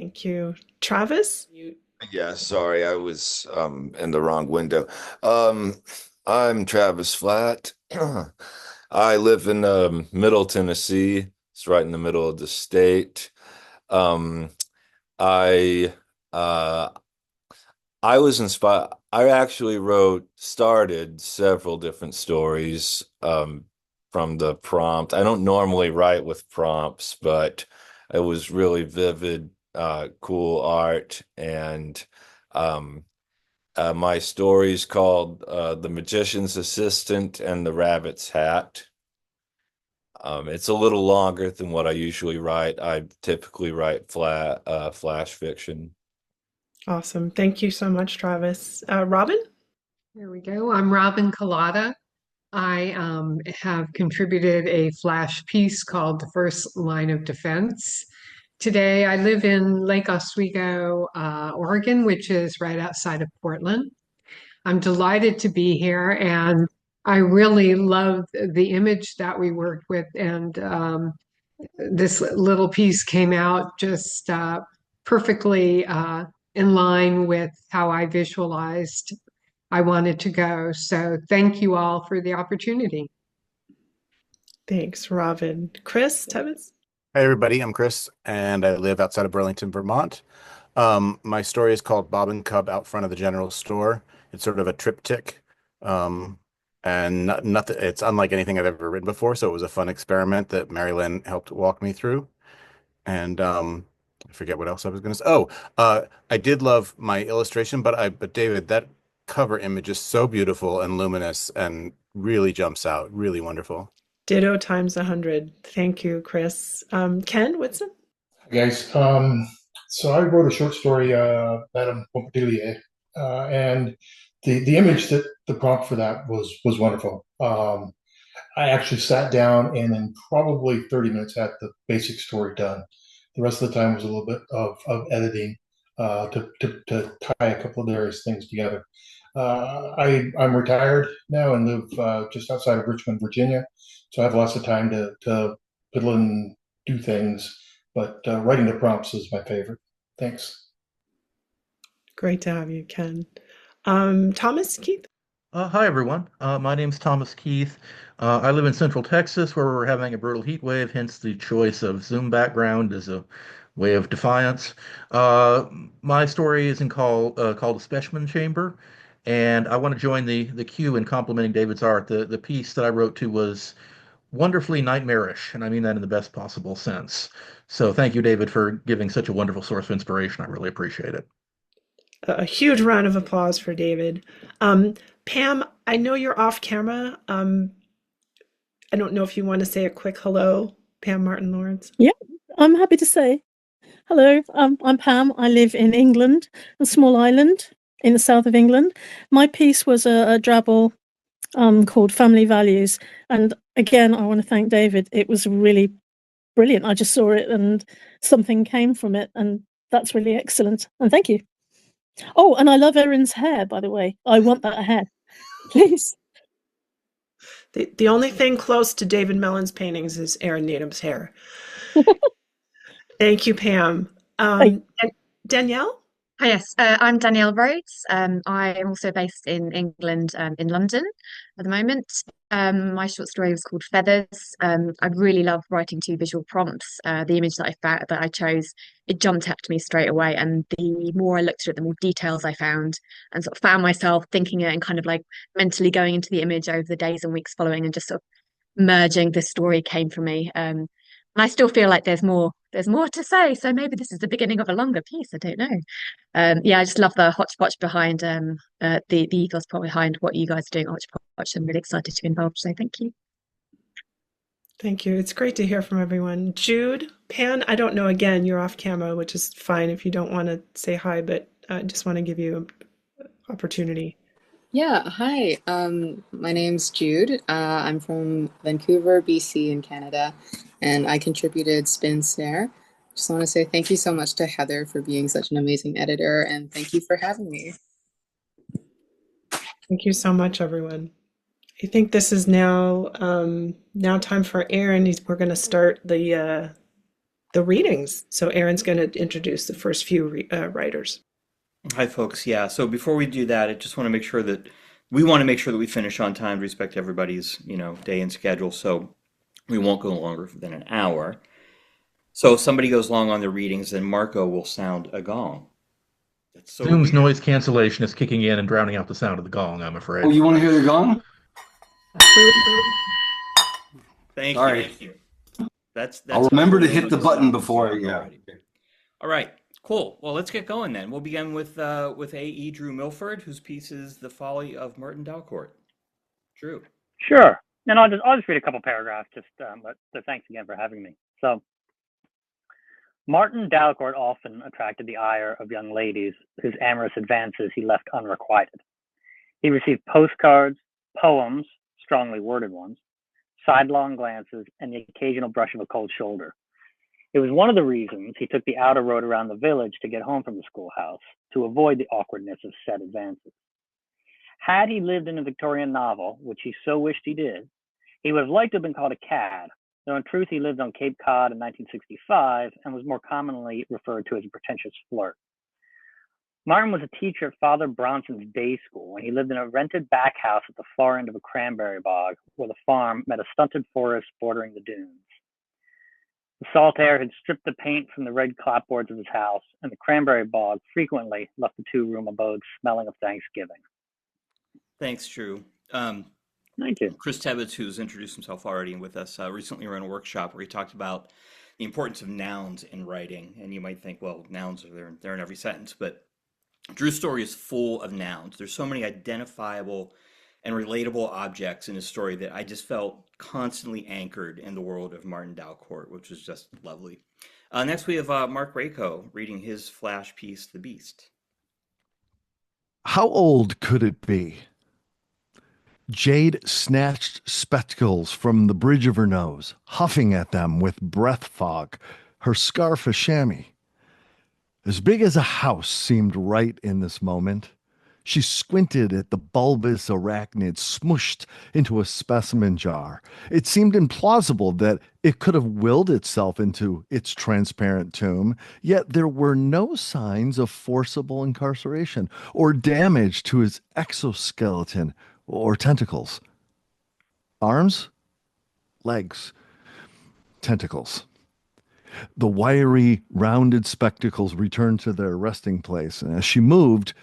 Thank you. Travis? Yeah, sorry, I was in the wrong window. Um, I'm Travis Flatt. I live in Middle Tennessee. It's right in the middle of the state. Um, I uh, I was inspired. I actually started several different stories from the prompt. I don't normally write with prompts, but it was really vivid, cool art, and um, my story's called "The Magician's Assistant and the Rabbit's Hat." It's a little longer than what I usually write. I typically write flash fiction. Awesome. Thank you so much, Travis. Robin? There we go. I'm Robin Collada. I have contributed a flash piece called The First Line of Defense. Today, I live in Lake Oswego, Oregon, which is right outside of Portland. I'm delighted to be here, and I really love the image that we worked with. And this little piece came out just perfectly in line with how I visualized I wanted to go. So thank you all for the opportunity. Thanks, Robin. Chris Tevez? Hey everybody, I'm Chris and I live outside of Burlington, Vermont. My story is called Bob and Cub Out Front of the General Store. It's sort of a triptych, um, and nothing. It's unlike anything I've ever written before, so it was a fun experiment that Mary Lynn helped walk me through. And I forget what else I was going to say. Oh, I did love my illustration, but David, that cover image is so beautiful and luminous and really jumps out. Really wonderful. Ditto times 100. Thank you, Chris. Ken Whitson? Hi guys. So I wrote a short story, Madame Pompidilier, and the image that the prompt for that was wonderful. I actually sat down and in probably 30 minutes had the basic story done. The rest of the time was a little bit of editing to tie a couple of various things together. I'm retired now and live just outside of Richmond, Virginia, so I have lots of time to fiddle and do things. But writing the prompts is my favorite. Thanks. Great to have you, Ken. Thomas Keith? Hi, everyone. My name's Thomas Keith. I live in Central Texas, where we're having a brutal heat wave, hence the choice of Zoom background as a way of defiance. Uh, my story is called The Specimen Chamber, and I want to join the queue in complimenting David's art. The piece that I wrote to was wonderfully nightmarish, and I mean that in the best possible sense. So thank you, David, for giving such a wonderful source of inspiration. I really appreciate it. A huge round of applause for David. Um, Pam, I know you're off camera. I don't know if you want to say a quick hello, Pam Martin Lawrence. Yeah, I'm happy to say hello. I'm Pam. I live in England, a small island in the south of England. My piece was a drabble called Family Values. And again, I want to thank David. It was really brilliant. I just saw it and something came from it. And that's really excellent. And thank you. Oh, and I love Erin's hair, by the way. I want that hair, please. The only thing close to David Mellon's paintings is Aaron Needham's hair. Thank you, Pam. Thank And Danielle? Hi, yes, I'm Danielle Rhodes. I am also based in England, in London at the moment. My short story was called Feathers. I really love writing two visual prompts. The image that I chose, it jumped out to me straight away. And the more I looked at it, the more details I found, and sort of found myself thinking it and kind of like mentally going into the image over the days and weeks following, and just sort of merging the story came for me. And I still feel like there's more to say. So maybe this is the beginning of a longer piece. I don't know. Yeah, I just love the Hotch Potch behind the ethos behind what you guys are doing at Hotch Potch. I'm really excited to be involved. So thank you. Thank you. It's great to hear from everyone. Jude, Pan, I don't know, again, you're off camera, which is fine if you don't want to say hi, but I just want to give you an opportunity. Yeah, hi. My name's Jude. I'm from Vancouver, BC in Canada, and I contributed Spin Snare. Just want to say thank you so much to Heather for being such an amazing editor, and thank you for having me. Thank you so much, everyone. I think this is now time for Aaron. We're going to start the readings. So Aaron's going to introduce the first few writers. Hi, folks. Yeah, so before we do that, I just want to make sure that we finish on time to respect everybody's, day and schedule. So we won't go longer than an hour. So if somebody goes long on the readings, then Marco will sound a gong. That's so Zoom's weird. noise cancellation is kicking in and drowning out the sound of the gong, I'm Oh, afraid. you want to hear the gong? Thank you. Sorry. Thank you. That's I'll how remember to everyone hit the knows button it's before. dark Yeah. already. All right, cool. Well, let's get going then. We'll begin with A.E. Drew Milford, whose piece is The Folly of Martin Dalcourt. Drew. Sure. And I'll just read a couple paragraphs. But thanks again for having me. So, Martin Dalcourt often attracted the ire of young ladies whose amorous advances he left unrequited. He received postcards, poems, strongly worded ones, sidelong glances, and the occasional brush of a cold shoulder. It was one of the reasons he took the outer road around the village to get home from the schoolhouse, to avoid the awkwardness of said advances. Had he lived in a Victorian novel, which he so wished he did, he would have liked to have been called a cad, though in truth he lived on Cape Cod in 1965 and was more commonly referred to as a pretentious flirt. Martin was a teacher at Father Bronson's day school, and he lived in a rented back house at the far end of a cranberry bog, where the farm met a stunted forest bordering the dunes. The salt air had stripped the paint from the red clapboards of his house, and the cranberry bog frequently left the two-room abode smelling of Thanksgiving. Thanks, Drew. Thank you. Chris Tebbets, who's introduced himself already with us, recently ran a workshop where he talked about the importance of nouns in writing. And you might think, well, nouns are there in every sentence, but Drew's story is full of nouns. There's so many identifiable and relatable objects in his story that I just felt constantly anchored in the world of Martin Dalcourt, which was just lovely. Next, we have Mark Rako reading his flash piece, The Beast. How old could it be? Jade snatched spectacles from the bridge of her nose, huffing at them with breath fog, her scarf a chamois. As big as a house seemed right in this moment. She squinted at the bulbous arachnid smushed into a specimen jar. It seemed implausible that it could have willed itself into its transparent tomb, yet there were no signs of forcible incarceration or damage to his exoskeleton or tentacles. Arms, legs, tentacles. The wiry, rounded spectacles returned to their resting place, and as she moved,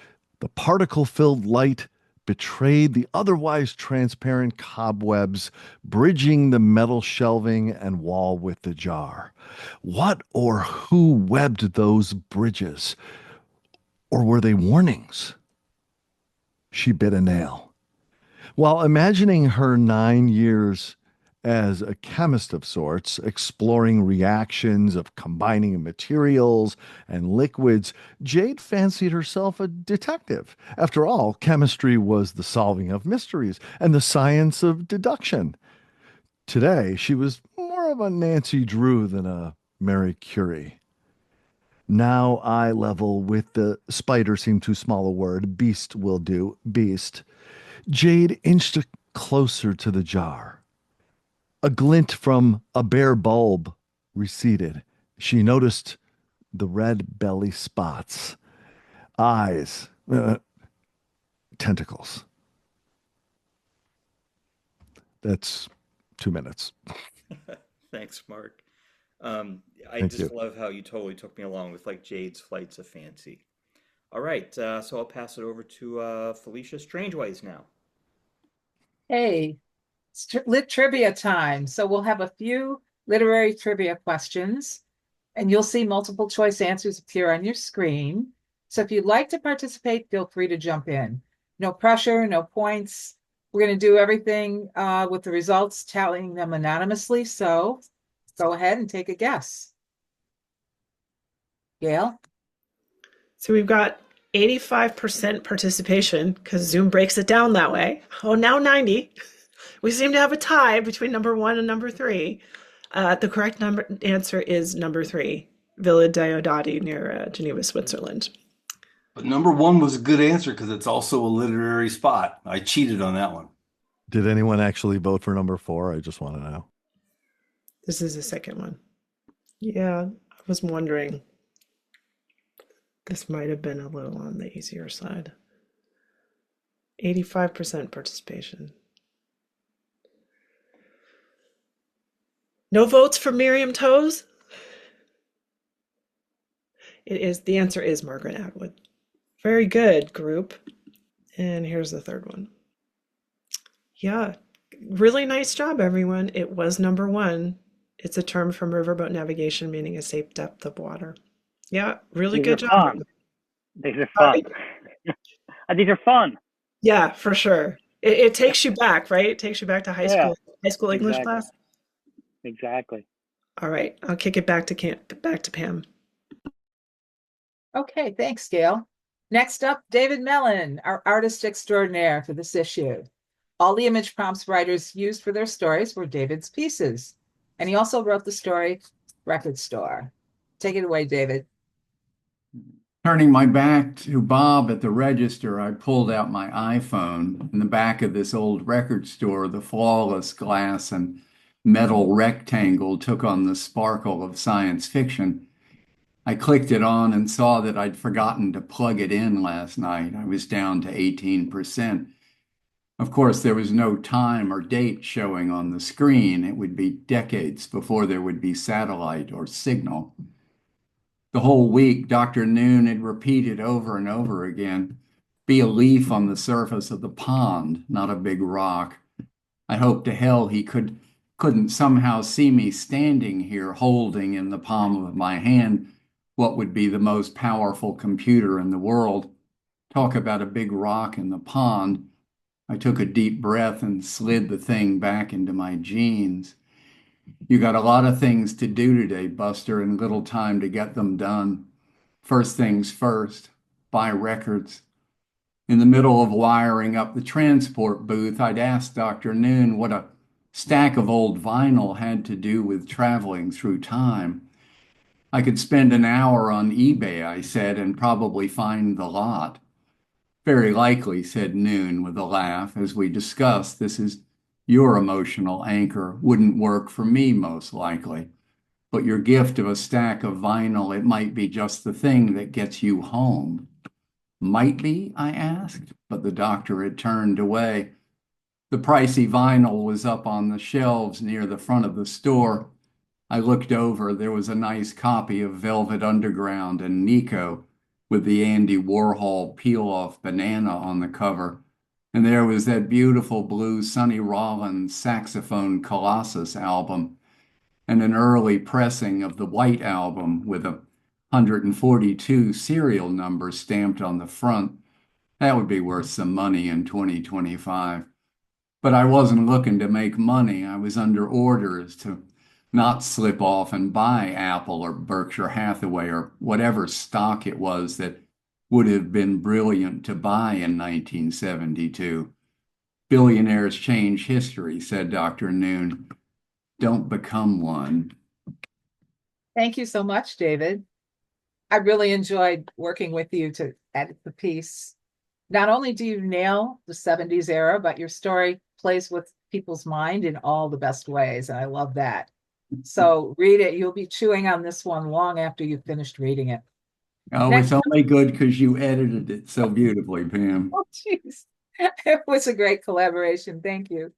the particle-filled light betrayed the otherwise transparent cobwebs bridging the metal shelving and wall with the jar. What or who webbed those bridges? Or were they warnings? She bit a nail. While imagining her 9 years as a chemist of sorts, exploring reactions of combining materials and liquids, Jade fancied herself a detective. After all, chemistry was the solving of mysteries and the science of deduction. Today, she was more of a Nancy Drew than a Mary Curie. Now eye level with the spider seemed too small a word. Beast will do. Beast. Jade inched closer to the jar. A glint from a bare bulb receded. She noticed the red belly spots, eyes, tentacles. That's 2 minutes. Thanks, Mark. I Thank just you. love how you totally took me along with like Jade's Flights of Fancy. All right, so I'll pass it over to Felicia Strangeways now. Hey, it's lit trivia time. So we'll have a few literary trivia questions, and you'll see multiple choice answers appear on your screen. So if you'd like to participate, feel free to jump in. No pressure, no points. We're going to do everything with the results, tallying them anonymously. So go ahead and take a guess. Gail? So we've got 85% participation because Zoom breaks it down that way. Oh, now 90. We seem to have a tie between number 1 and number 3. The correct answer is number 3, Villa Diodati near Geneva, Switzerland. But number 1 was a good answer because it's also a literary spot. I cheated on that one. Did anyone actually vote for number 4? I just want to know. This is the second one. Yeah, was wondering. This might have been a little on the easier side. 85% participation. No votes for Miriam Toes? The answer is Margaret Atwood. Very good, group. And here's the third one. Yeah, really nice job, everyone. It was number one. It's a term from riverboat navigation, meaning a safe depth of water. Yeah, really These good are job. fun. These are Sorry. fun. These are fun. Yeah, for sure. It takes you back, right? It takes you back to high Yeah, school English exactly. class. Exactly. All right, I'll kick it back to Pam. Okay, thanks, Gail. Next up, David Mellon, our artist extraordinaire for this issue. All the image prompts writers used for their stories were David's pieces. And he also wrote the story Record Store. Take it away, David. Turning my back to Bob at the register, I pulled out my iPhone. In the back of this old record store, the flawless glass and metal rectangle took on the sparkle of science fiction. I clicked it on and saw that I'd forgotten to plug it in last night. I was down to 18%. Of course, there was no time or date showing on the screen. It would be decades before there would be satellite or signal. The whole week, Dr. Noon had repeated over and over again, be a leaf on the surface of the pond, not a big rock. I hoped to hell he couldn't somehow see me standing here holding in the palm of my hand what would be the most powerful computer in the world. Talk about a big rock in the pond. I took a deep breath and slid the thing back into my jeans. You got a lot of things to do today, Buster, and little time to get them done. First things first, buy records. In the middle of wiring up the transport booth, I'd asked Dr. Noon what a stack of old vinyl had to do with traveling through time. I could spend an hour on eBay, I said, and probably find the lot. Very likely, said Noon with a laugh. As we discussed, this is your emotional anchor. Wouldn't work for me, most likely. But your gift of a stack of vinyl, it might be just the thing that gets you home. Might be, I asked, but the doctor had turned away. The pricey vinyl was up on the shelves near the front of the store. I looked over. There was a nice copy of Velvet Underground and Nico with the Andy Warhol peel-off banana on the cover. And there was that beautiful blue Sonny Rollins saxophone Colossus album and an early pressing of the White Album with a 142 serial number stamped on the front. That would be worth some money in 2025. But I wasn't looking to make money. I was under orders to not slip off and buy Apple or Berkshire Hathaway or whatever stock it was that would have been brilliant to buy in 1972. Billionaires change history, said Dr. Noon. Don't become one. Thank you so much, David. I really enjoyed working with you to edit the piece. Not only do you nail the 70s era, but your story plays with people's mind in all the best ways. And I love that. So read it. You'll be chewing on this one long after you've finished reading it. Oh, Next it's only good because you edited it so beautifully, Pam. Oh, jeez. It was a great collaboration. Thank you.